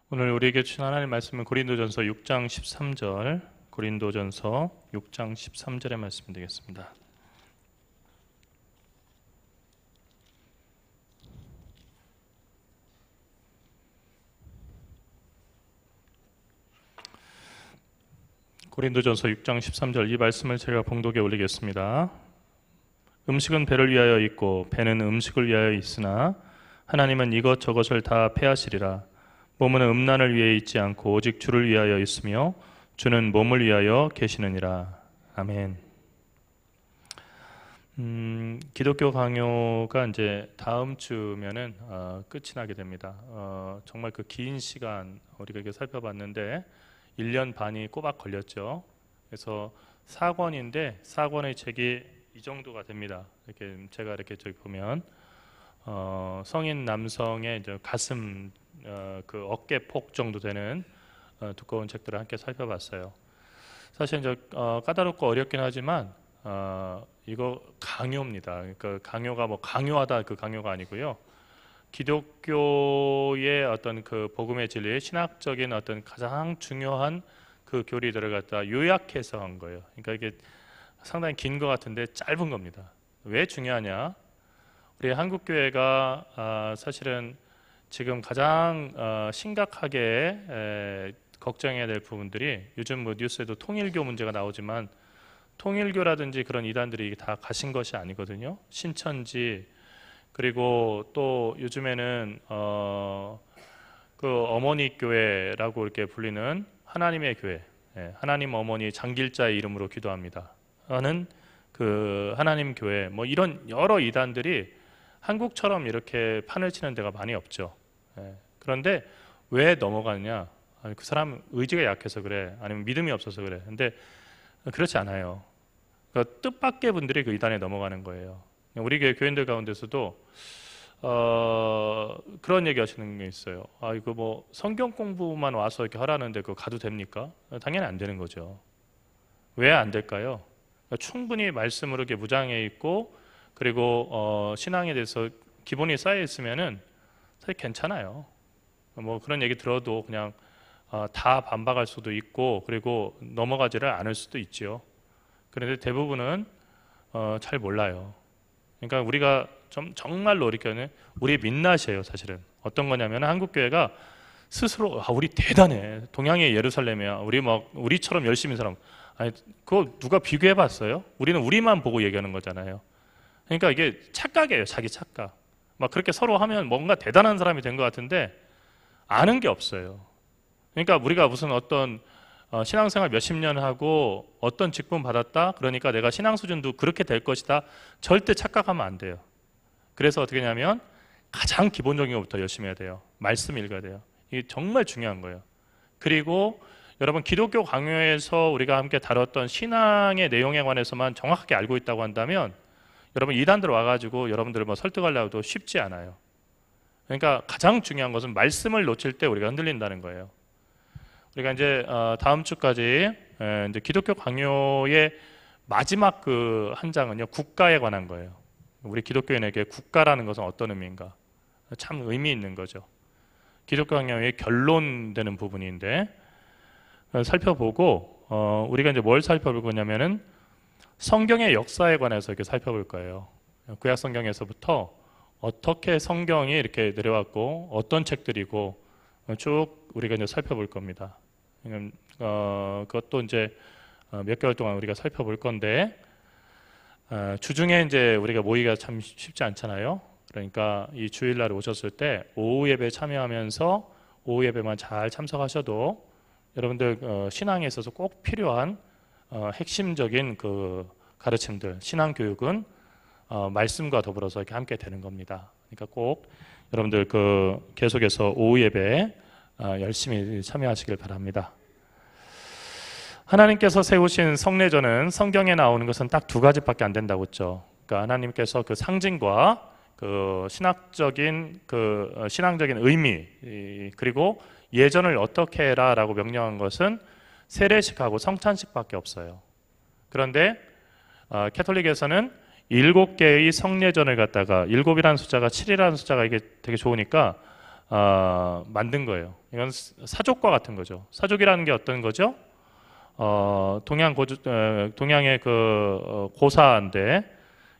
오늘 우리에게 주신 하나님의 말씀은 고린도전서 6장 13절, 고린도전서 6장 13절의 말씀 되겠습니다. 고린도전서 6장 13절, 이 말씀을 제가 봉독에 올리겠습니다. 음식은 배를 위하여 있고 배는 음식을 위하여 있으나 하나님은 이것저것을 다 패하시리라. 몸은 음란을 위해 있지 않고 오직 주를 위하여 있으며 주는 몸을 위하여 계시느니라. 아멘. 기독교 강요가 이제 다음 주면은 끝이 나게 됩니다. 정말 그 긴 시간 우리가 이렇게 살펴봤는데 1년 반이 꼬박 걸렸죠. 그래서 4권인데 4권의 책이 이 정도가 됩니다. 이렇게 제가 이렇게 저기 보면 성인 남성의 이제 가슴 그 어깨 폭 정도 되는 두꺼운 책들을 함께 살펴봤어요. 사실 이제 까다롭고 어렵긴 하지만 이거 강요입니다. 그러니까 강요가 뭐 강요하다 그 강요가 아니고요. 기독교의 어떤 그 복음의 진리의 신학적인 어떤 가장 중요한 그 교리들을 갖다 요약해서 한 거예요. 그러니까 이게 상당히 긴 것 같은데 짧은 겁니다. 왜 중요하냐? 우리 한국 교회가 사실은 지금 가장 심각하게 걱정해야 될 부분들이 요즘 뭐 뉴스에도 통일교 문제가 나오지만 통일교라든지 그런 이단들이 다 가신 것이 아니거든요. 신천지 그리고 또 요즘에는 그 어머니 교회라고 이렇게 불리는 하나님의 교회, 하나님 어머니 장길자의 이름으로 기도합니다 하는 그 하나님 교회, 뭐 이런 여러 이단들이 한국처럼 이렇게 판을 치는 데가 많이 없죠. 그런데 왜 넘어가느냐? 그 사람 의지가 약해서 그래, 아니면 믿음이 없어서 그래. 근데 그렇지 않아요. 그러니까 뜻밖의 분들이 그 이단에 넘어가는 거예요. 우리 교인들 가운데서도 그런 얘기 하시는 게 있어요. 이거 뭐 성경 공부만 와서 이렇게 하라는데 그거 가도 됩니까? 당연히 안 되는 거죠. 왜 안 될까요? 그러니까 충분히 말씀으로 이렇게 무장해 있고 그리고 신앙에 대해서 기본이 쌓여 있으면은 사실 괜찮아요. 뭐 그런 얘기 들어도 그냥 다 반박할 수도 있고 그리고 넘어가지를 않을 수도 있죠. 그런데 대부분은 잘 몰라요. 그러니까 우리가 정말로 이렇게는 우리의 민낯이에요. 사실은 어떤 거냐면 한국 교회가 스스로 우리 대단해, 동양의 예루살렘이야, 우리 막 우리처럼 열심히 사람. 아니 그거 누가 비교해봤어요? 우리는 우리만 보고 얘기하는 거잖아요. 그러니까 이게 착각이에요. 자기 착각. 막 그렇게 서로 하면 뭔가 대단한 사람이 된 것 같은데 아는 게 없어요. 그러니까 우리가 무슨 어떤 신앙생활 몇십 년 하고 어떤 직분 받았다 그러니까 내가 신앙 수준도 그렇게 될 것이다, 절대 착각하면 안 돼요. 그래서 어떻게 하냐면 가장 기본적인 것부터 열심히 해야 돼요. 말씀 읽어야 돼요. 이게 정말 중요한 거예요. 그리고 여러분 기독교 강요에서 우리가 함께 다뤘던 신앙의 내용에 관해서만 정확하게 알고 있다고 한다면 여러분 이단들 와가지고 여러분들을 뭐 설득하려고 해도 쉽지 않아요. 그러니까 가장 중요한 것은 말씀을 놓칠 때 우리가 흔들린다는 거예요. 우리가 이제 다음 주까지 이제 기독교 강요의 마지막 그 한 장은요, 국가에 관한 거예요. 우리 기독교인에게 국가라는 것은 어떤 의미인가? 참 의미 있는 거죠. 기독교 강요의 결론되는 부분인데 살펴보고 우리가 이제 뭘 살펴볼 거냐면은 성경의 역사에 관해서 이렇게 살펴볼 거예요. 구약 성경에서부터 어떻게 성경이 이렇게 내려왔고 어떤 책들이고 쭉 우리가 이제 살펴볼 겁니다. 그것도 이제 몇 개월 동안 우리가 살펴볼 건데 주중에 이제 우리가 모이기가 참 쉽지 않잖아요. 그러니까 이 주일날 오셨을 때 오후 예배 참여하면서 오후 예배만 잘 참석하셔도 여러분들 신앙에 있어서 꼭 필요한 핵심적인 그 가르침들, 신앙 교육은 말씀과 더불어서 이렇게 함께 되는 겁니다. 그러니까 꼭 여러분들 그 계속해서 오후 예배에 열심히 참여하시길 바랍니다. 하나님께서 세우신 성례전은 성경에 나오는 것은 딱 두 가지밖에 안 된다고 했죠. 그러니까 하나님께서 그 상징과 그 신학적인 그 신앙적인 의미 그리고 예전을 어떻게 해라라고 명령한 것은 세례식하고 성찬식밖에 없어요. 그런데 캐톨릭에서는 7개의 성례전을 갖다가 7이라는 숫자가 7이라는 숫자가 이게 되게 좋으니까 만든 거예요. 이건 사족과 같은 거죠. 사족이라는 게 어떤 거죠? 동양의 그 고사인데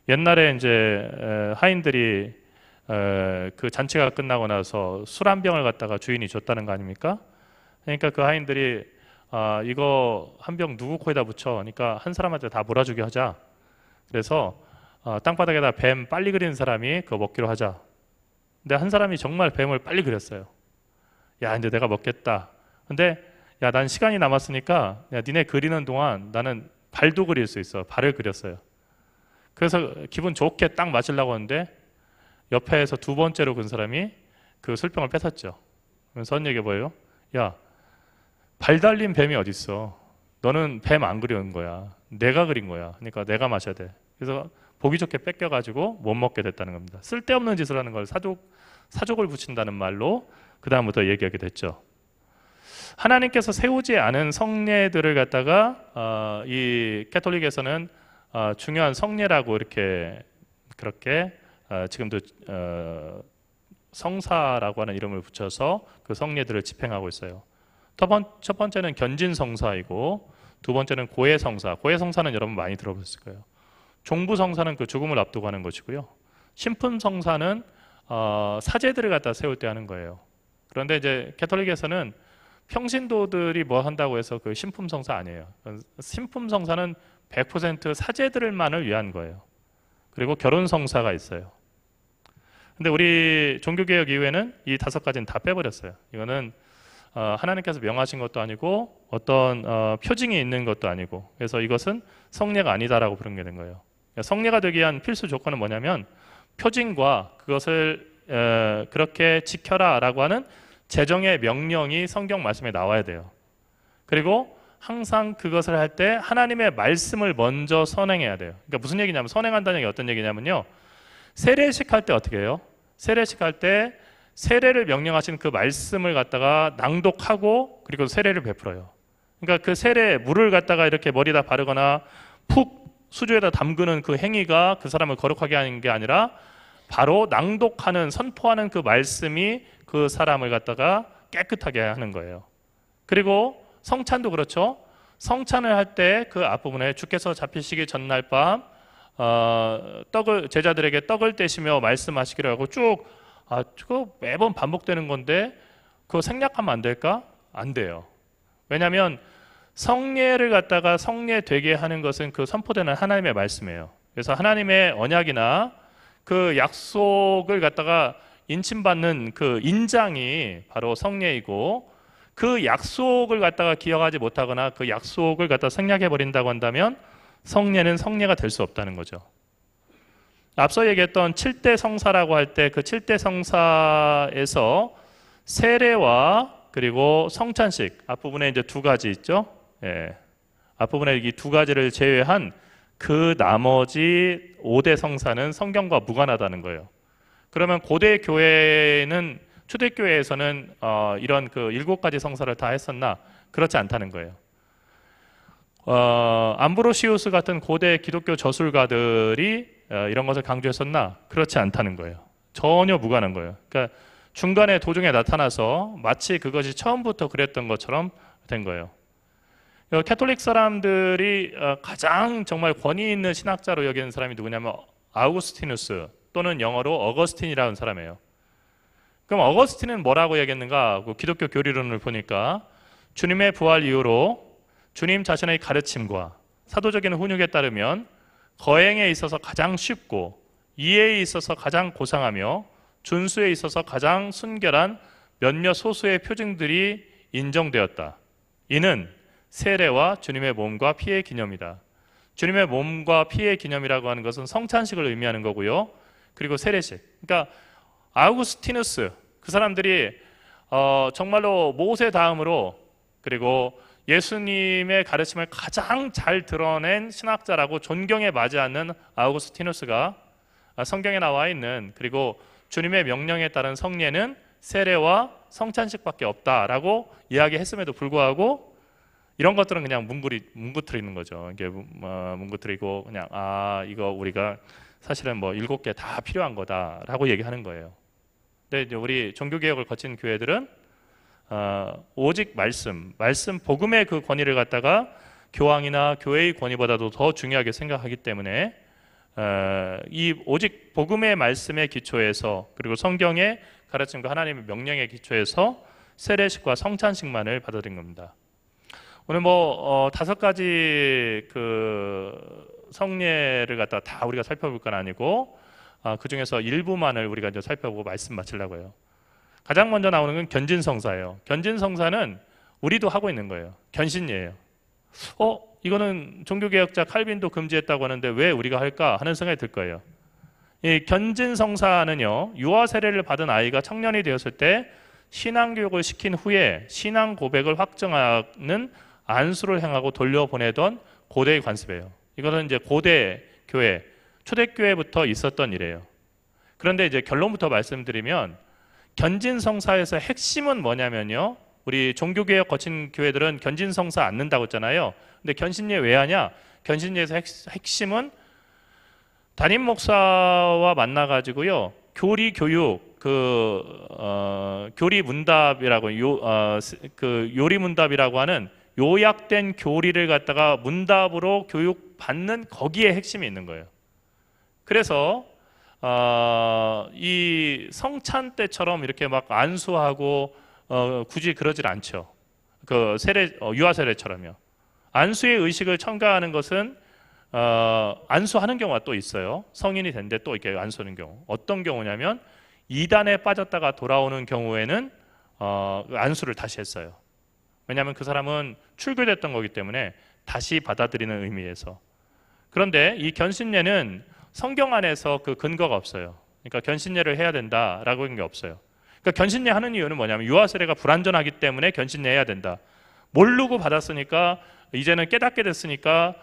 옛날에 이제 하인들이 그 잔치가 끝나고 나서 술 한 병을 갖다가 주인이 줬다는 거 아닙니까? 그러니까 그 하인들이 이거 한 병 누구 코에다 붙여? 그러니까 한 사람한테 다 몰아주게 하자. 그래서 땅바닥에다 뱀 빨리 그리는 사람이 그거 먹기로 하자. 근데 한 사람이 정말 뱀을 빨리 그렸어요. 야, 이제 내가 먹겠다. 근데 야, 난 시간이 남았으니까 야, 니네 그리는 동안 나는 발도 그릴 수 있어. 발을 그렸어요. 그래서 기분 좋게 딱 마시려고 하는데 옆에서 두 번째로 근 사람이 그 술병을 뺏었죠. 그래서 한 얘기가 뭐예요? 야, 발 달린 뱀이 어딨어? 너는 뱀 안 그린 거야. 내가 그린 거야. 그러니까 내가 마셔야 돼. 그래서 보기 좋게 뺏겨가지고 못 먹게 됐다는 겁니다. 쓸데없는 짓을 하는 걸 사족을 붙인다는 말로 그 다음부터 얘기하게 됐죠. 하나님께서 세우지 않은 성례들을 갖다가 이 캐톨릭에서는 중요한 성례라고 이렇게 그렇게 지금도 성사라고 하는 이름을 붙여서 그 성례들을 집행하고 있어요. 첫 번째는 견진성사이고 두 번째는 고해성사. 고해성사는 여러분 많이 들어보셨을 거예요. 종부성사는 그 죽음을 앞두고 하는 것이고요. 신품성사는 사제들을 갖다 세울 때 하는 거예요. 그런데 이제 캐톨릭에서는 평신도들이 뭐 한다고 해서 그 신품성사 아니에요. 신품성사는 100% 사제들만을 위한 거예요. 그리고 결혼성사가 있어요. 근데 우리 종교개혁 이후에는 이 5가지는 다 빼버렸어요. 이거는 하나님께서 명하신 것도 아니고 어떤 표징이 있는 것도 아니고, 그래서 이것은 성례가 아니다라고 부르게 된 거예요. 성례가 되기 위한 필수 조건은 뭐냐면 표징과 그것을 그렇게 지켜라라고 하는 제정의 명령이 성경 말씀에 나와야 돼요. 그리고 항상 그것을 할 때 하나님의 말씀을 먼저 선행해야 돼요. 그러니까 무슨 얘기냐면, 선행한다는 얘기 어떤 얘기냐면요, 세례식 할 때 어떻게 해요? 세례식 할 때 세례를 명령하신 그 말씀을 갖다가 낭독하고 그리고 세례를 베풀어요. 그러니까 그 세례 물을 갖다가 이렇게 머리에다 바르거나 푹 수조에다 담그는 그 행위가 그 사람을 거룩하게 하는 게 아니라 바로 낭독하는, 선포하는 그 말씀이 그 사람을 갖다가 깨끗하게 하는 거예요. 그리고 성찬도 그렇죠. 성찬을 할 때 그 앞부분에 주께서 잡히시기 전날 밤 제자들에게 떡을 떼시며 말씀하시기로 하고 쭉 그거 매번 반복되는 건데 그거 생략하면 안 될까? 안 돼요. 왜냐하면 성례를 갖다가 성례되게 하는 것은 그 선포되는 하나님의 말씀이에요. 그래서 하나님의 언약이나 그 약속을 갖다가 인침받는 그 인장이 바로 성례이고, 그 약속을 갖다가 기억하지 못하거나 그 약속을 갖다가 생략해 버린다고 한다면 성례는 성례가 될 수 없다는 거죠. 앞서 얘기했던 7대 성사라고 할 때 그 7대 성사에서 세례와 그리고 성찬식, 앞부분에 이제 2가지 있죠. 예. 앞부분에 이 2가지를 제외한 그 나머지 5대 성사는 성경과 무관하다는 거예요. 그러면 고대 교회는, 초대교회에서는 이런 그 7가지 성사를 다 했었나? 그렇지 않다는 거예요. 암브로시우스 같은 고대 기독교 저술가들이 이런 것을 강조했었나? 그렇지 않다는 거예요. 전혀 무관한 거예요. 그러니까 중간에 도중에 나타나서 마치 그것이 처음부터 그랬던 것처럼 된 거예요. 캐톨릭 사람들이 가장 정말 권위 있는 신학자로 여기는 사람이 누구냐면 아우구스티누스, 또는 영어로 어거스틴이라는 사람이에요. 그럼 어거스틴은 뭐라고 얘기했는가? 기독교 교리론을 보니까 주님의 부활 이후로 주님 자신의 가르침과 사도적인 훈육에 따르면 거행에 있어서 가장 쉽고 이해에 있어서 가장 고상하며 준수에 있어서 가장 순결한 몇몇 소수의 표징들이 인정되었다. 이는 세례와 주님의 몸과 피의 기념이다. 주님의 몸과 피의 기념이라고 하는 것은 성찬식을 의미하는 거고요. 그리고 세례식. 그러니까 아우구스티누스, 그 사람들이 정말로 모세 다음으로 그리고 예수님의 가르침을 가장 잘 드러낸 신학자라고 존경에 맞이하는 아우구스티누스가 성경에 나와 있는, 그리고 주님의 명령에 따른 성례는 세례와 성찬식밖에 없다라고 이야기했음에도 불구하고 이런 것들은 그냥 뭉구트리는 거죠. 이게 뭉구트리고 그냥 이거 우리가 사실은 뭐 7개 다 필요한 거다라고 얘기하는 거예요. 근데 이제 우리 종교개혁을 거친 교회들은 오직 말씀 복음의 그 권위를 갖다가 교황이나 교회의 권위보다도 더 중요하게 생각하기 때문에 이 오직 복음의 말씀의 기초에서 그리고 성경의 가르침과 하나님의 명령의 기초에서 세례식과 성찬식만을 받아들인 겁니다. 오늘 뭐 5가지 그 성례를 갖다 다 우리가 살펴볼 건 아니고 그 중에서 일부만을 우리가 이제 살펴보고 말씀 마치려고 해요. 가장 먼저 나오는 건 견진성사예요. 견진성사는 우리도 하고 있는 거예요. 견신예예요. 이거는 종교개혁자 칼빈도 금지했다고 하는데 왜 우리가 할까 하는 생각이 들 거예요. 이 견진성사는요, 유아 세례를 받은 아이가 청년이 되었을 때 신앙교육을 시킨 후에 신앙 고백을 확정하는 안수를 행하고 돌려보내던 고대의 관습이에요. 이거는 이제 고대 교회, 초대교회부터 있었던 일이에요. 그런데 이제 결론부터 말씀드리면 견진성사에서 핵심은 뭐냐면요, 우리 종교개혁 거친 교회들은 견진성사 않는다고 했잖아요. 근데 견신예 왜 하냐? 견신예에서 핵심은 담임 목사와 만나가지고요, 교리 교육, 교리 문답이라고 요리 문답이라고 하는 요약된 교리를 갖다가 문답으로 교육받는 거기에 핵심이 있는 거예요. 그래서 이 성찬 때처럼 이렇게 막 안수하고 굳이 그러질 않죠. 그 유아 세례처럼요. 안수의 의식을 첨가하는 것은 안수하는 경우가 또 있어요. 성인이 된데 또 이렇게 안수하는 경우. 어떤 경우냐면 이단에 빠졌다가 돌아오는 경우에는 안수를 다시 했어요. 왜냐하면 그 사람은 출교됐던 거기 때문에 다시 받아들이는 의미에서. 그런데 이 견신례는 성경 안에서 그 근거가 없어요. 그러니까 견신례를 해야 된다라고 하는 게 없어요. 그러니까 견신례 하는 이유는 뭐냐면 유아 세례가 불완전하기 때문에 견신례 해야 된다. 모르고 받았으니까 이제는 깨닫게 됐으니까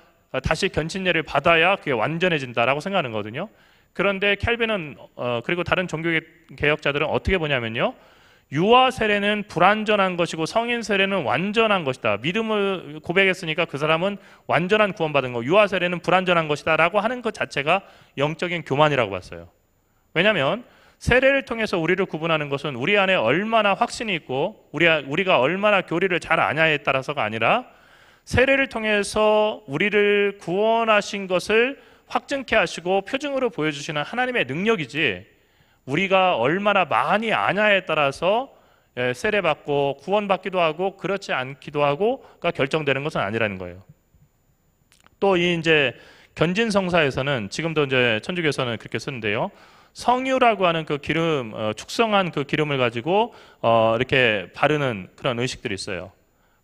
다시 견신례를 받아야 그게 완전해진다라고 생각하는 거거든요. 그런데 켈빈은 그리고 다른 종교개혁자들은 어떻게 보냐면요, 유아 세례는 불완전한 것이고 성인 세례는 완전한 것이다. 믿음을 고백했으니까 그 사람은 완전한 구원받은 거, 유아 세례는 불완전한 것이다 라고 하는 것 자체가 영적인 교만이라고 봤어요. 왜냐하면 세례를 통해서 우리를 구분하는 것은 우리 안에 얼마나 확신이 있고 우리가 얼마나 교리를 잘 아냐에 따라서가 아니라 세례를 통해서 우리를 구원하신 것을 확증케 하시고 표징으로 보여주시는 하나님의 능력이지, 우리가 얼마나 많이 아냐에 따라서 세례받고 구원받기도 하고 그렇지 않기도 하고가 결정되는 것은 아니라는 거예요. 또 이 이제 견진성사에서는 지금도 이제 천주교에서는 그렇게 쓰는데요, 성유라고 하는 그 기름, 축성한 그 기름을 가지고 이렇게 바르는 그런 의식들이 있어요.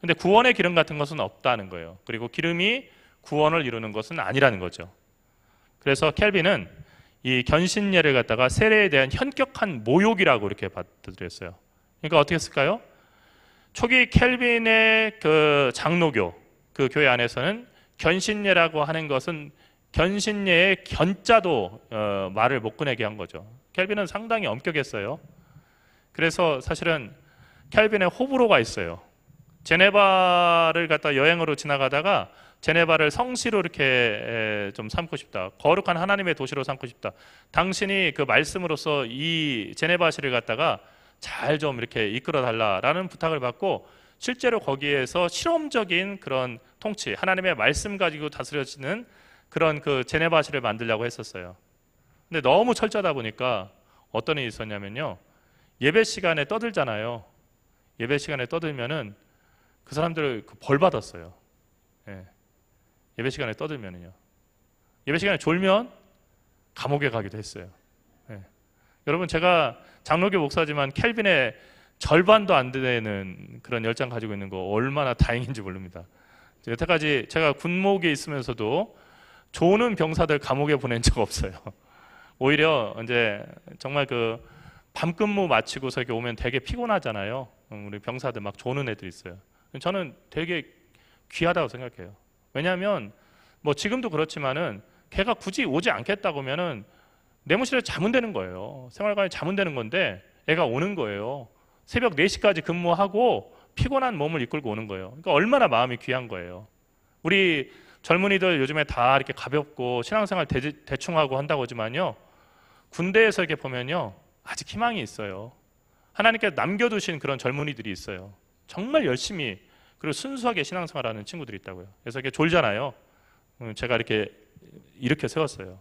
근데 구원의 기름 같은 것은 없다는 거예요. 그리고 기름이 구원을 이루는 것은 아니라는 거죠. 그래서 켈빈은 이 견신례를 갖다가 세례에 대한 현격한 모욕이라고 이렇게 받아들였어요. 그러니까 어떻게 했을까요? 초기 켈빈의 그 장로교, 그 교회 안에서는 견신례라고 하는 것은 견신례의 견자도 말을 못 꺼내게 한 거죠. 켈빈은 상당히 엄격했어요. 그래서 사실은 켈빈의 호불호가 있어요. 제네바를 갖다 여행으로 지나가다가 제네바를 성시로 이렇게 좀 삼고 싶다, 거룩한 하나님의 도시로 삼고 싶다, 당신이 그 말씀으로서 이 제네바시를 갖다가 잘 좀 이렇게 이끌어 달라라는 부탁을 받고 실제로 거기에서 실험적인 그런 통치, 하나님의 말씀 가지고 다스려지는 그런 그 제네바시를 만들려고 했었어요. 근데 너무 철저하다 보니까 어떤 일이 있었냐면요, 예배 시간에 떠들잖아요. 예배 시간에 떠들면은 그 사람들 벌 받았어요. 예배 시간에 떠들면은요. 예배 시간에 졸면 감옥에 가기도 했어요. 여러분, 제가 장로교 목사지만 켈빈의 절반도 안 되는 그런 열정 가지고 있는 거 얼마나 다행인지 모릅니다. 여태까지 제가 군목에 있으면서도 조는 병사들 감옥에 보낸 적 없어요. 오히려 이제 정말 그 밤근무 마치고서 이렇게 오면 되게 피곤하잖아요. 우리 병사들 막 조는 애들 있어요. 저는 되게 귀하다고 생각해요. 왜냐하면 뭐 지금도 그렇지만은 걔가 굳이 오지 않겠다고 하면은 내무실에 자면 되는 거예요. 생활관에 자면 되는 건데 애가 오는 거예요. 새벽 4시까지 근무하고 피곤한 몸을 이끌고 오는 거예요. 그러니까 얼마나 마음이 귀한 거예요. 우리 젊은이들 요즘에 다 이렇게 가볍고 신앙생활 대충 하고 한다고 하지만요, 군대에서 이렇게 보면요, 아직 희망이 있어요. 하나님께서 남겨두신 그런 젊은이들이 있어요. 정말 열심히 그리고 순수하게 신앙생활하는 친구들이 있다고요. 그래서 이렇게 졸잖아요. 제가 이렇게 세웠어요.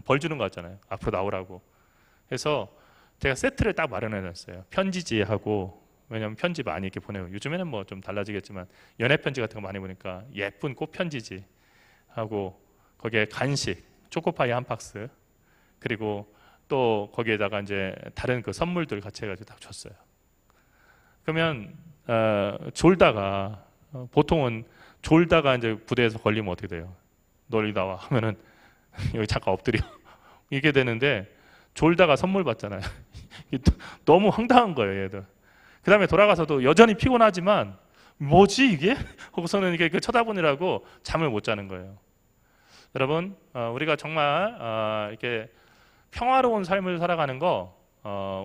벌 주는 거 같잖아요. 앞으로 나오라고. 그래서 제가 세트를 딱 마련해놨어요. 편지지하고, 왜냐면 편지 많이 이렇게 보내요. 요즘에는 뭐 좀 달라지겠지만 연애 편지 같은 거 많이 보니까 예쁜 꽃 편지지 하고, 거기에 간식 초코파이 한 박스, 그리고 또 거기에다가 이제 다른 그 선물들 같이 해가지고 딱 줬어요. 그러면 졸다가 보통은 졸다가 이제 부대에서 걸리면 어떻게 돼요? 너 여기 나와 하면은 여기 잠깐 엎드려 이게 되는데, 졸다가 선물 받잖아요. 너무 황당한 거예요, 얘들. 그 다음에 돌아가서도 여전히 피곤하지만 뭐지 이게? 하고서는 이게 쳐다보느라고 잠을 못 자는 거예요. 여러분, 우리가 정말 이렇게 평화로운 삶을 살아가는 거,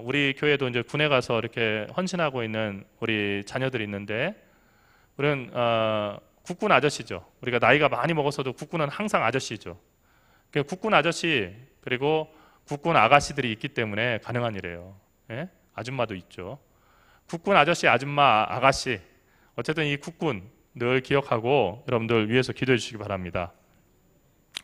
우리 교회도 이제 군에 가서 이렇게 헌신하고 있는 우리 자녀들이 있는데, 우리는 국군 아저씨죠. 우리가 나이가 많이 먹었어도 국군은 항상 아저씨죠. 국군 아저씨 그리고 국군 아가씨들이 있기 때문에 가능한 일이에요. 예? 아줌마도 있죠. 국군 아저씨, 아줌마, 아가씨, 어쨌든 이 국군 늘 기억하고 여러분들 위해서 기도해 주시기 바랍니다.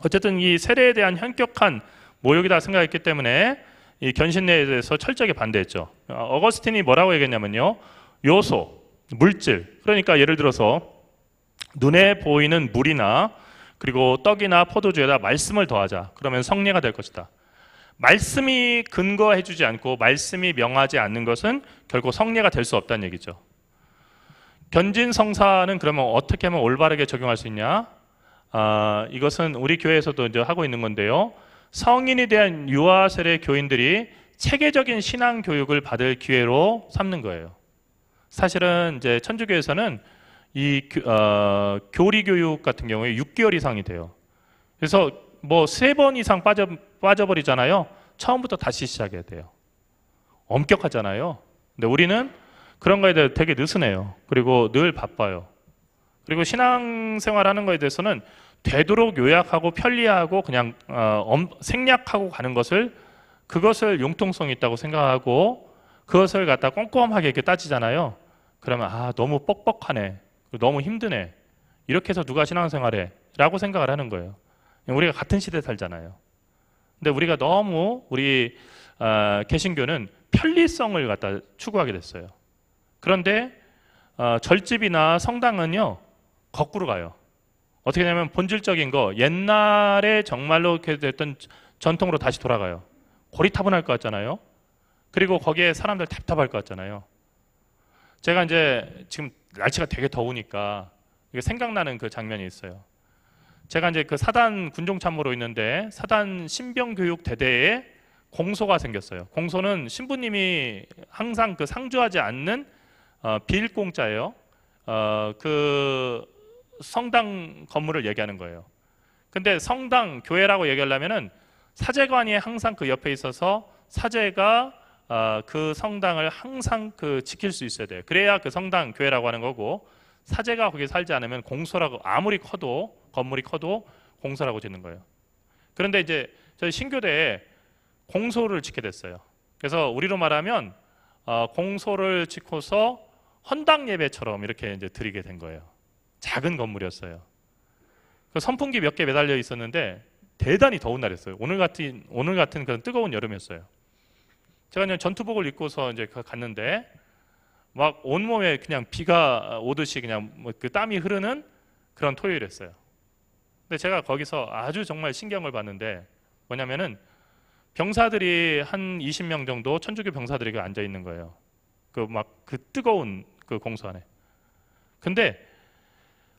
어쨌든 이 세례에 대한 현격한 모욕이다 생각했기 때문에 이 견신례에 대해서 철저하게 반대했죠. 어거스틴이 뭐라고 얘기했냐면요, 요소, 물질, 그러니까 예를 들어서 눈에 보이는 물이나 그리고 떡이나 포도주에다 말씀을 더하자. 그러면 성례가 될 것이다. 말씀이 근거해주지 않고 말씀이 명하지 않는 것은 결국 성례가 될 수 없다는 얘기죠. 견진성사는 그러면 어떻게 하면 올바르게 적용할 수 있냐? 이것은 우리 교회에서도 이제 하고 있는 건데요. 성인에 대한 유아 세례 교인들이 체계적인 신앙 교육을 받을 기회로 삼는 거예요. 사실은 이제 천주교에서는 이 교리 교육 같은 경우에 6개월 이상이 돼요. 그래서 뭐 3번 이상 빠져버리잖아요. 처음부터 다시 시작해야 돼요. 엄격하잖아요. 근데 우리는 그런 거에 대해 되게 느슨해요. 그리고 늘 바빠요. 그리고 신앙생활하는 거에 대해서는 되도록 요약하고 편리하고 그냥 생략하고 가는 그것을 융통성이 있다고 생각하고 그것을 갖다 꼼꼼하게 이렇게 따지잖아요. 그러면 너무 뻑뻑하네, 너무 힘드네, 이렇게 해서 누가 신앙생활해? 라고 생각을 하는 거예요. 우리가 같은 시대에 살잖아요. 근데 우리가 너무 우리 개신교는 편리성을 갖다 추구하게 됐어요. 그런데 절집이나 성당은요 거꾸로 가요. 어떻게 되냐면 본질적인 거, 옛날에 정말로 이렇게 됐던 전통으로 다시 돌아가요. 고리타분할 것 같잖아요. 그리고 거기에 사람들 답답할 것 같잖아요. 제가 이제 지금 날씨가 되게 더우니까 이게 생각나는 그 장면이 있어요. 제가 이제 그 사단 군종참모로 있는데 사단 신병교육 대대에 공소가 생겼어요. 공소는 신부님이 항상 그 상주하지 않는 비일공짜예요. 그 성당 건물을 얘기하는 거예요. 근데 성당, 교회라고 얘기하려면은 사제관이 항상 그 옆에 있어서 사제가 그 성당을 항상 지킬 수 있어야 돼요. 그래야 그 성당, 교회라고 하는 거고, 사제가 거기 살지 않으면 공소라고, 아무리 커도, 건물이 커도 공소라고 짓는 거예요. 그런데 이제 저희 신교대에 공소를 짓게 됐어요. 그래서 우리로 말하면 공소를 짓고서 헌당 예배처럼 이렇게 이제 드리게 된 거예요. 작은 건물이었어요. 그 선풍기 몇 개 매달려 있었는데 대단히 더운 날이었어요. 오늘 같은 그런 뜨거운 여름이었어요. 제가 그냥 전투복을 입고서 이제 갔는데 막 온몸에 그냥 비가 오듯이 그냥 그 땀이 흐르는 그런 토요일이었어요. 근데 제가 거기서 아주 정말 신경을 봤는데 뭐냐면은 병사들이 한 20명 정도 천주교 병사들이 앉아 있는 거예요. 그 뜨거운 그 공소 안에. 근데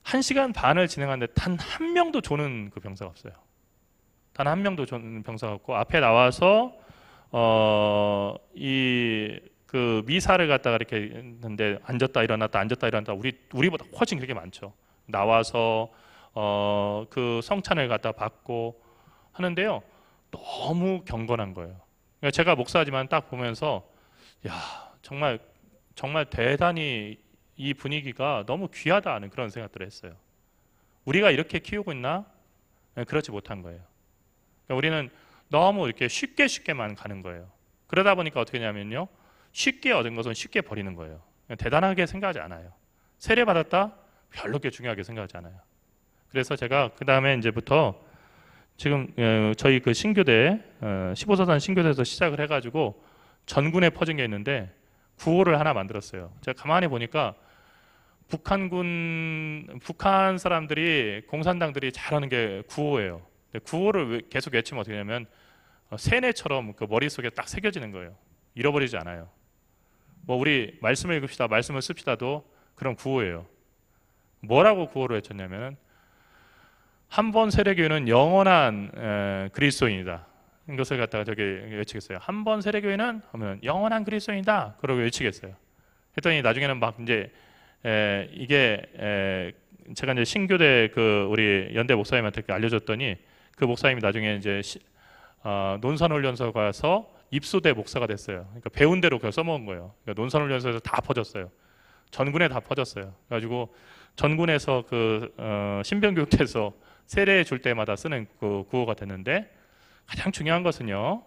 1시간 반을 진행하는데 단 한 명도 조는 그 병사가 없어요. 단 한 명도 조는 병사가 없고, 앞에 나와서 그 미사를 갖다가 이렇게 했는데 앉았다 일어났다 앉았다 일어났다, 우리보다 훨씬 그렇게 많죠. 나와서 그 성찬을 갖다 받고 하는데요, 너무 경건한 거예요. 그러니까 제가 목사지만 딱 보면서 야, 정말 대단히 이 분위기가 너무 귀하다는 그런 생각들을 했어요. 우리가 이렇게 키우고 있나? 그렇지 못한 거예요. 그러니까 우리는 너무 이렇게 쉽게만 가는 거예요. 그러다 보니까 어떻게 하냐면요, 쉽게 얻은 것은 쉽게 버리는 거예요. 대단하게 생각하지 않아요. 세례 받았다? 별로 그렇게 중요하게 생각하지 않아요. 그래서 제가 그 다음에 이제부터 지금 저희 그 신교대 15사단 신교대에서 시작을 해가지고 전군에 퍼진 게 있는데 구호를 하나 만들었어요. 제가 가만히 보니까 북한 사람들이, 공산당들이 잘하는 게 구호예요. 구호를 계속 외치면 어떻게 되냐면 세뇌처럼 그 머릿속에 딱 새겨지는 거예요. 잃어버리지 않아요. 뭐 우리 말씀을 읽읍시다, 말씀을 씁시다도 그런 구호예요. 뭐라고 구호를 외쳤냐면 한 번 세례교회는 영원한 그리스도인이다. 이것을 갖다가 저기 외치겠어요. 한 번 세례교회는 하면 영원한 그리스도인이다. 그러고 외치겠어요. 했더니 나중에는 막 이제 이게 제가 이제 신교대 그 우리 연대 목사님한테 알려줬더니 그 목사님이 나중에 이제 논산훈련소 가서 입소대 목사가 됐어요. 그러니까 배운 대로 그걸 써먹은 거예요. 그러니까 논산훈련소에서 다 퍼졌어요. 전군에 다 퍼졌어요. 그래가지고 전군에서 그 신병교육대에서 세례 줄 때마다 쓰는 그 구호가 됐는데, 가장 중요한 것은요,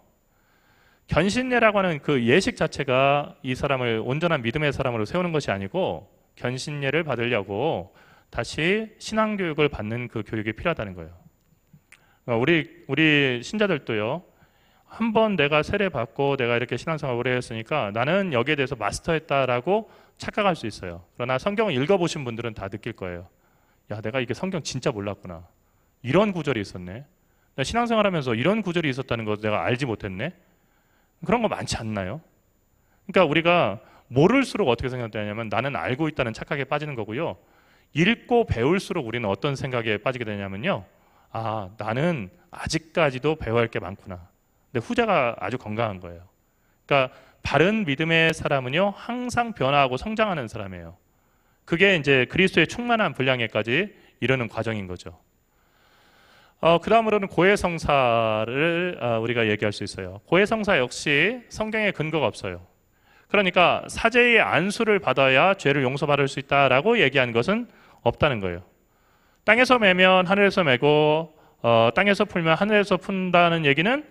견신례라고 하는 그 예식 자체가 이 사람을 온전한 믿음의 사람으로 세우는 것이 아니고 견신례를 받으려고 다시 신앙교육을 받는 그 교육이 필요하다는 거예요. 우리 신자들도요, 한번 내가 세례 받고 내가 이렇게 신앙생활을 오래 했으니까 나는 여기에 대해서 마스터했다라고 착각할 수 있어요. 그러나 성경을 읽어보신 분들은 다 느낄 거예요. 야, 내가 이게 성경 진짜 몰랐구나. 이런 구절이 있었네. 내가 신앙생활하면서 이런 구절이 있었다는 거 내가 알지 못했네. 그런 거 많지 않나요? 그러니까 우리가 모를수록 어떻게 생각되냐면 나는 알고 있다는 착각에 빠지는 거고요. 읽고 배울수록 우리는 어떤 생각에 빠지게 되냐면요, 아, 나는 아직까지도 배워야 할 게 많구나. 근데 후자가 아주 건강한 거예요. 그러니까 바른 믿음의 사람은요, 항상 변화하고 성장하는 사람이에요. 그게 이제 그리스도의 충만한 분량에까지 이르는 과정인 거죠. 그 다음으로는 고해성사를 우리가 얘기할 수 있어요. 고해성사 역시 성경에 근거가 없어요. 그러니까 사제의 안수를 받아야 죄를 용서받을 수 있다라고 얘기한 것은 없다는 거예요. 땅에서 매면 하늘에서 매고 땅에서 풀면 하늘에서 푼다는 얘기는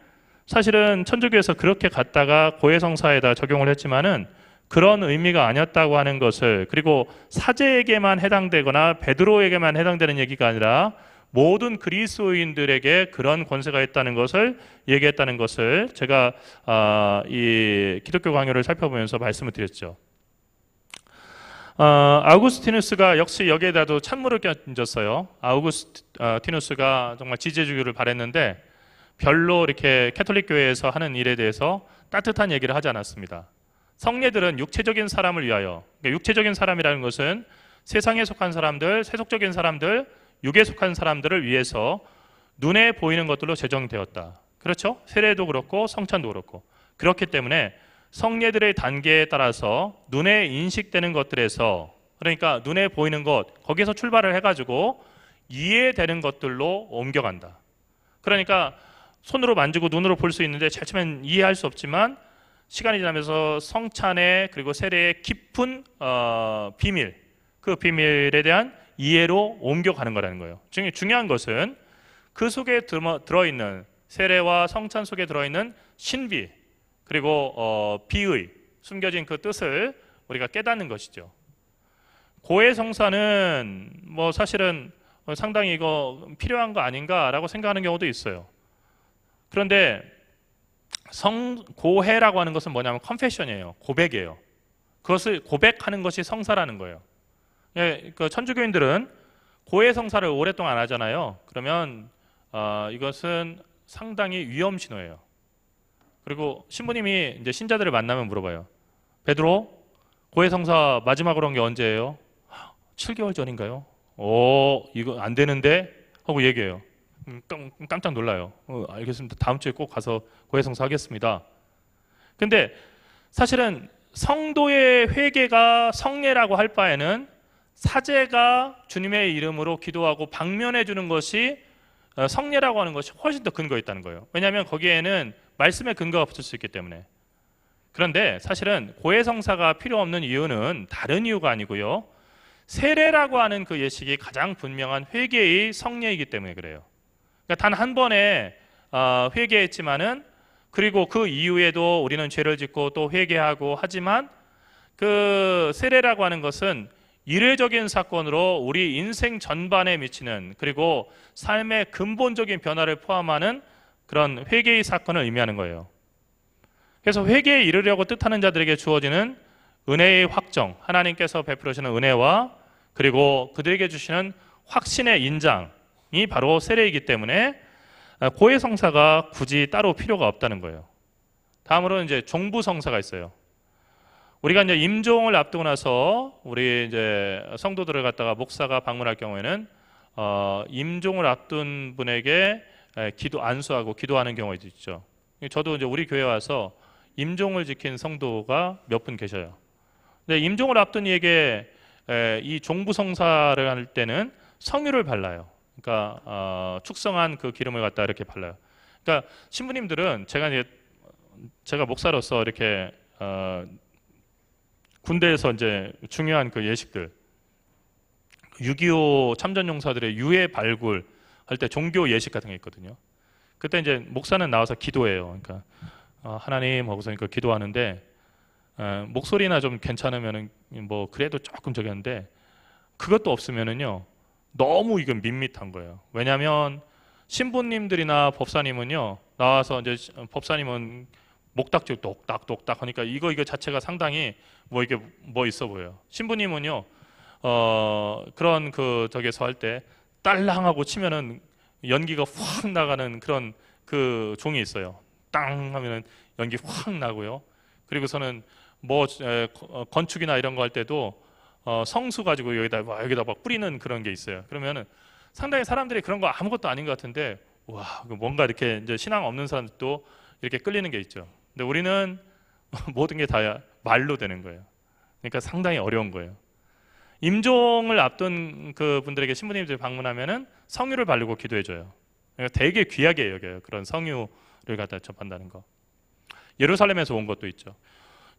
사실은 천주교에서 그렇게 갖다가 고해성사에다 적용을 했지만은 그런 의미가 아니었다고 하는 것을, 그리고 사제에게만 해당되거나 베드로에게만 해당되는 얘기가 아니라 모든 그리스도인들에게 그런 권세가 있다는 것을 얘기했다는 것을 제가 이 기독교 강요를 살펴보면서 말씀을 드렸죠. 아우구스티누스가 역시 여기에다도 찬물을 끼얹었어요. 아우구스티누스가 정말 지지주의를 바랬는데 별로 이렇게 캐톨릭 교회에서 하는 일에 대해서 따뜻한 얘기를 하지 않았습니다. 성례들은 육체적인 사람을 위하여, 그러니까 육체적인 사람이라는 것은 세상에 속한 사람들, 세속적인 사람들, 육에 속한 사람들을 위해서 눈에 보이는 것들로 제정되었다. 그렇죠? 세례도 그렇고 성찬도 그렇고. 그렇기 때문에 성례들의 단계에 따라서 눈에 인식되는 것들에서, 그러니까 눈에 보이는 것, 거기서 출발을 해가지고 이해되는 것들로 옮겨간다. 그러니까 손으로 만지고 눈으로 볼 수 있는데 제일 처음엔 이해할 수 없지만 시간이 지나면서 성찬의 그리고 세례의 깊은 비밀, 그 비밀에 대한 이해로 옮겨가는 거라는 거예요. 중요한 것은 그 속에 들어있는, 세례와 성찬 속에 들어있는 신비, 그리고 비의, 숨겨진 그 뜻을 우리가 깨닫는 것이죠. 고해성사는 뭐 사실은 상당히 이거 필요한 거 아닌가라고 생각하는 경우도 있어요. 그런데 고해라고 하는 것은 뭐냐면 컨페션이에요. 고백이에요. 그것을 고백하는 것이 성사라는 거예요. 예, 그 천주교인들은 고해성사를 오랫동안 하잖아요. 그러면 이것은 상당히 위험 신호예요. 그리고 신부님이 이제 신자들을 만나면 물어봐요. 베드로, 고해성사 마지막으로 한 게 언제예요? 7개월 전인가요? 이거 안 되는데? 하고 얘기해요. 깜짝 놀라요. 알겠습니다. 다음 주에 꼭 가서 고해성사 하겠습니다. 근데 사실은 성도의 회개가 성례라고 할 바에는 사제가 주님의 이름으로 기도하고 방면해 주는 것이 성례라고 하는 것이 훨씬 더 근거가 있다는 거예요. 왜냐하면 거기에는 말씀의 근거가 붙을 수 있기 때문에. 그런데 사실은 고해성사가 필요 없는 이유는 다른 이유가 아니고요, 세례라고 하는 그 예식이 가장 분명한 회개의 성례이기 때문에 그래요. 그러니까 단 한 번에 회개했지만은 그리고 그 이후에도 우리는 죄를 짓고 또 회개하고 하지만 그 세례라고 하는 것은 이례적인 사건으로 우리 인생 전반에 미치는, 그리고 삶의 근본적인 변화를 포함하는 그런 회개의 사건을 의미하는 거예요. 그래서 회개에 이르려고 뜻하는 자들에게 주어지는 은혜의 확정, 하나님께서 베풀으시는 은혜와 그리고 그들에게 주시는 확신의 인장이 바로 세례이기 때문에 고해성사가 굳이 따로 필요가 없다는 거예요. 다음으로 이제 종부성사가 있어요. 우리가 이제 임종을 앞두고 나서 우리 이제 성도들을 갖다가 목사가 방문할 경우에는 임종을 앞둔 분에게 안수하고 기도하는 경우가 있죠. 저도 이제 우리 교회 와서 임종을 지킨 성도가 몇 분 계셔요. 근데 임종을 앞둔 이에게 이 종부성사를 할 때는 성유를 발라요. 그러니까 축성한 그 기름을 갖다 이렇게 발라요. 그러니까 신부님들은 제가 목사로서 이렇게 군대에서 이제 중요한 그 예식들, 6.25 참전용사들의 유해 발굴 할 때 종교 예식 같은 게 있거든요. 그때 이제 목사는 나와서 기도해요. 그러니까 하나님 하고서 그러니까 기도하는데 목소리나 좀 괜찮으면은 뭐 그래도 조금 저기 하는데 그것도 없으면은요 너무 이건 밋밋한 거예요. 왜냐하면 신부님들이나 법사님은요 나와서 이제 법사님은 목닥지고 똑딱똑딱 하니까 이거 자체가 상당히 뭐 이게 뭐 있어 보여요. 신부님은요 그런 그 저기서 할 때 딸랑하고 치면은 연기가 확 나가는 그런 그 종이 있어요. 땅 하면은 연기 확 나고요. 그리고서는 뭐 건축이나 이런 거 할 때도 성수 가지고 여기다 막 뿌리는 그런 게 있어요. 그러면은 상당히 사람들이 그런 거 아무것도 아닌 것 같은데 와 뭔가 이렇게 이제 신앙 없는 사람들도 이렇게 끌리는 게 있죠. 근데 우리는 모든 게 다 말로 되는 거예요. 그러니까 상당히 어려운 거예요. 임종을 앞둔 그 분들에게 신부님들이 방문하면은 성유를 바르고 기도해줘요. 그러니까 되게 귀하게 여겨요. 그런 성유를 갖다 접한다는 거. 예루살렘에서 온 것도 있죠.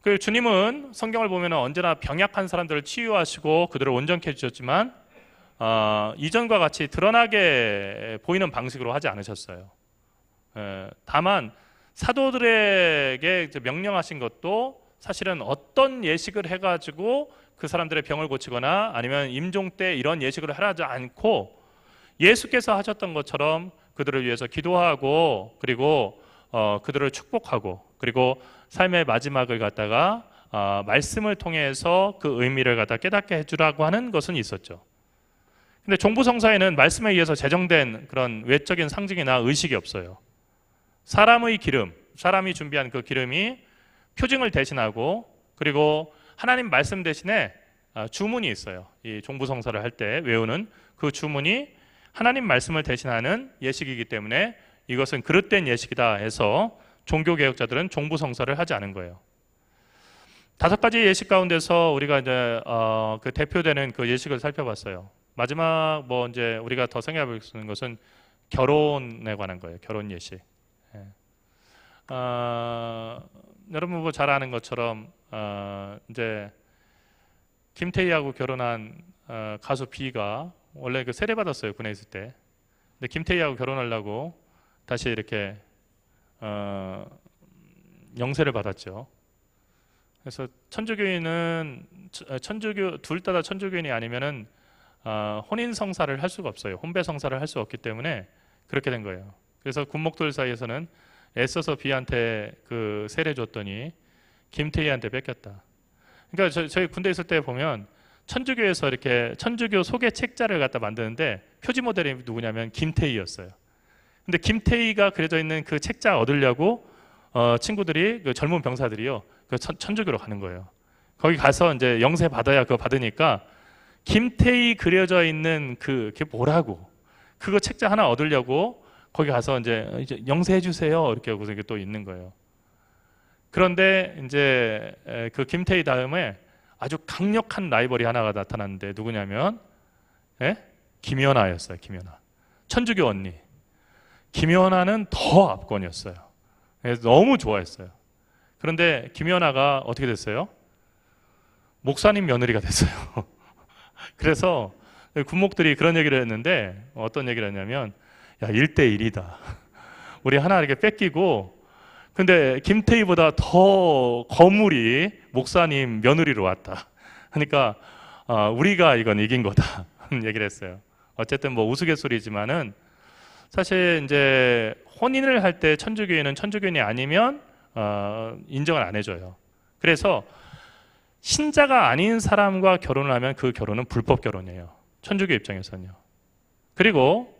그 주님은 성경을 보면 언제나 병약한 사람들을 치유하시고 그들을 온전케 해주셨지만 이전과 같이 드러나게 보이는 방식으로 하지 않으셨어요. 다만 사도들에게 명령하신 것도 사실은 어떤 예식을 해가지고 그 사람들의 병을 고치거나 아니면 임종 때 이런 예식을 하지 않고 예수께서 하셨던 것처럼 그들을 위해서 기도하고 그리고 그들을 축복하고 그리고 삶의 마지막을 갖다가 말씀을 통해서 그 의미를 갖다 깨닫게 해주라고 하는 것은 있었죠. 근데 종부성사에는 말씀에 의해서 제정된 그런 외적인 상징이나 의식이 없어요. 사람의 기름, 사람이 준비한 그 기름이 표징을 대신하고 그리고 하나님 말씀 대신에 주문이 있어요. 이 종부성사를 할 때 외우는 그 주문이 하나님 말씀을 대신하는 예식이기 때문에 이것은 그릇된 예식이다 해서 종교개혁자들은 종부성사를 하지 않은 거예요. 5가지 예식 가운데서 우리가 이제 그 대표되는 그 예식을 살펴봤어요. 마지막 뭐 이제 우리가 더 생각해 볼 수 있는 것은 결혼에 관한 거예요. 결혼 예식. 여러분 뭐 잘 아는 것처럼 이제 김태희하고 결혼한 가수 B가 원래 그 세례 받았어요. 군에 있을 때. 근데 김태희하고 결혼하려고 다시 이렇게 영세를 받았죠. 그래서 천주교인은 둘 다 천주교인이 아니면은 혼인 성사를 할 수가 없어요. 혼배 성사를 할 수 없기 때문에 그렇게 된 거예요. 그래서 군목들 사이에서는 애써서 B한테 그 세례 줬더니 김태희한테 뺏겼다. 그러니까 저희 군대 있을 때 보면 천주교에서 이렇게 천주교 소개 책자를 갖다 만드는데 표지 모델이 누구냐면 김태희였어요. 근데 김태희가 그려져 있는 그 책자 얻으려고 친구들이 그 젊은 병사들이요 그 천주교로 가는 거예요. 거기 가서 이제 영세 받아야 그거 받으니까 김태희 그려져 있는 그게 뭐라고 그거 책자 하나 얻으려고 거기 가서 이제 영세해 주세요 이렇게 하고서 이게 또 있는 거예요. 그런데 이제 그 김태희 다음에 아주 강력한 라이벌이 하나가 나타났는데 누구냐면 김연아였어요. 김연아 천주교 언니. 김연아는 더 압권이었어요. 그래서 너무 좋아했어요. 그런데 김연아가 어떻게 됐어요? 목사님 며느리가 됐어요. 그래서 군목들이 그런 얘기를 했는데 어떤 얘기를 했냐면 야 1대1이다. 우리 하나 이렇게 뺏기고 근데 김태희보다 더 거물이 목사님 며느리로 왔다. 그러니까 우리가 이건 이긴 거다 얘기를 했어요. 어쨌든 뭐 우스갯소리지만은 사실 이제 혼인을 할 때 천주교인은 천주교인이 아니면 인정을 안 해줘요. 그래서 신자가 아닌 사람과 결혼을 하면 그 결혼은 불법 결혼이에요. 천주교 입장에서는요. 그리고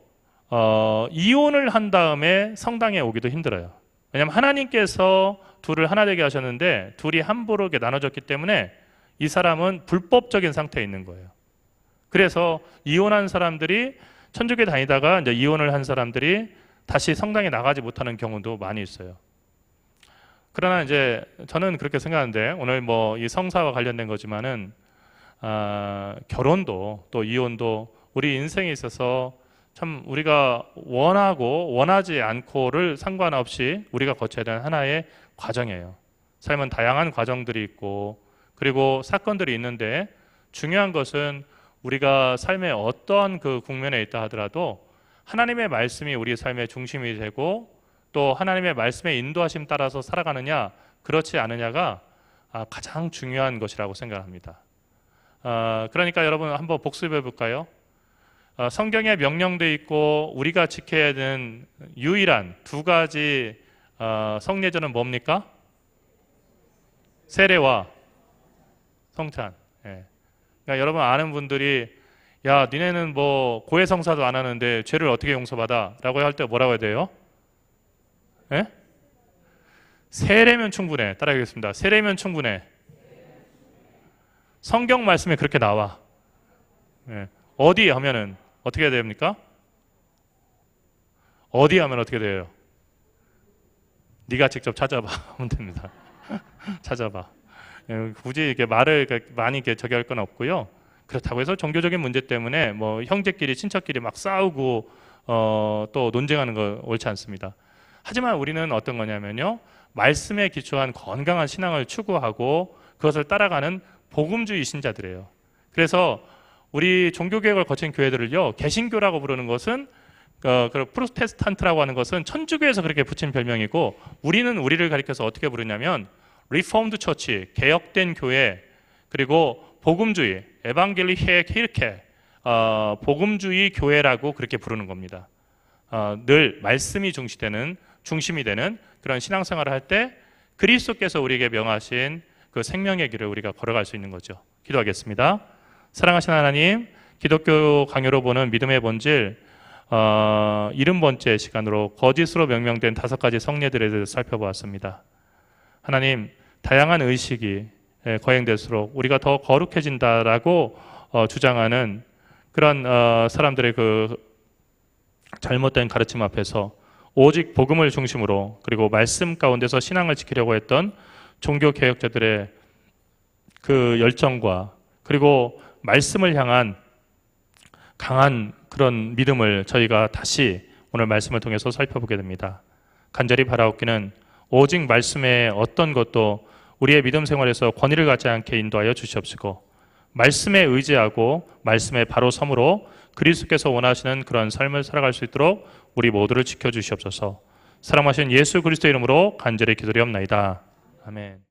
이혼을 한 다음에 성당에 오기도 힘들어요. 왜냐하면 하나님께서 둘을 하나 되게 하셨는데 둘이 함부로 이렇게 나눠졌기 때문에 이 사람은 불법적인 상태에 있는 거예요. 그래서 이혼한 사람들이 천주교에 다니다가 이제 이혼을 한 사람들이 다시 성당에 나가지 못하는 경우도 많이 있어요. 그러나 이제 저는 그렇게 생각하는데 오늘 뭐 이 성사와 관련된 거지만은 결혼도 또 이혼도 우리 인생에 있어서 참 우리가 원하고 원하지 않고를 상관없이 우리가 거쳐야 되는 하나의 과정이에요. 삶은 다양한 과정들이 있고 그리고 사건들이 있는데 중요한 것은 우리가 삶의 어떤 그 국면에 있다 하더라도 하나님의 말씀이 우리 삶의 중심이 되고 또 하나님의 말씀의 인도하심 따라서 살아가느냐 그렇지 않느냐가 가장 중요한 것이라고 생각합니다. 그러니까 여러분 한번 복습해 볼까요? 성경에 명령돼 있고 우리가 지켜야 되는 유일한 두 가지 성례절은 뭡니까? 세례와 성찬. 예. 그러니까 여러분 아는 분들이 야 니네는 뭐 고해성사도 안 하는데 죄를 어떻게 용서받아? 라고 할 때 뭐라고 해야 돼요? 예? 세례면 충분해. 따라하겠습니다. 세례면 충분해. 성경 말씀에 그렇게 나와. 예. 어디 하면은 어떻게 해야 됩니까? 어디 하면 어떻게 돼요? 네가 직접 찾아봐 하면 됩니다. 찾아봐. 예, 굳이 이렇게 말을 많이 이렇게 저기 할 건 없고요. 그렇다고 해서 종교적인 문제 때문에 뭐 형제끼리 친척끼리 막 싸우고 또 논쟁하는 거 옳지 않습니다. 하지만 우리는 어떤 거냐면요. 말씀에 기초한 건강한 신앙을 추구하고 그것을 따라가는 복음주의 신자들이에요. 그래서 우리 종교개혁을 거친 교회들을요. 개신교라고 부르는 것은 프로테스탄트라고 하는 것은 천주교에서 그렇게 붙인 별명이고 우리는 우리를 가리켜서 어떻게 부르냐면 리폼드 처치, 개혁된 교회 그리고 복음주의, 에반겔리헤 키르케 복음주의 교회라고 그렇게 부르는 겁니다. 늘 말씀이 중심이 되는 그런 신앙생활을 할 때 그리스도께서 우리에게 명하신 그 생명의 길을 우리가 걸어갈 수 있는 거죠. 기도하겠습니다. 사랑하신 하나님, 기독교 강요로 보는 믿음의 본질 70번째 시간으로 거짓으로 명명된 5가지 성례들에 대해서 살펴보았습니다. 하나님, 다양한 의식이 거행될수록 우리가 더 거룩해진다라고 주장하는 그런 사람들의 그 잘못된 가르침 앞에서 오직 복음을 중심으로 그리고 말씀 가운데서 신앙을 지키려고 했던 종교 개혁자들의 그 열정과 그리고 말씀을 향한 강한 그런 믿음을 저희가 다시 오늘 말씀을 통해서 살펴보게 됩니다. 간절히 바라옵기는 오직 말씀의 어떤 것도 우리의 믿음 생활에서 권위를 갖지 않게 인도하여 주시옵시고 말씀에 의지하고 말씀에 바로 섬으로 그리스도께서 원하시는 그런 삶을 살아갈 수 있도록 우리 모두를 지켜주시옵소서. 사랑하신 예수 그리스도 이름으로 간절히 기도드리옵나이다. 아멘.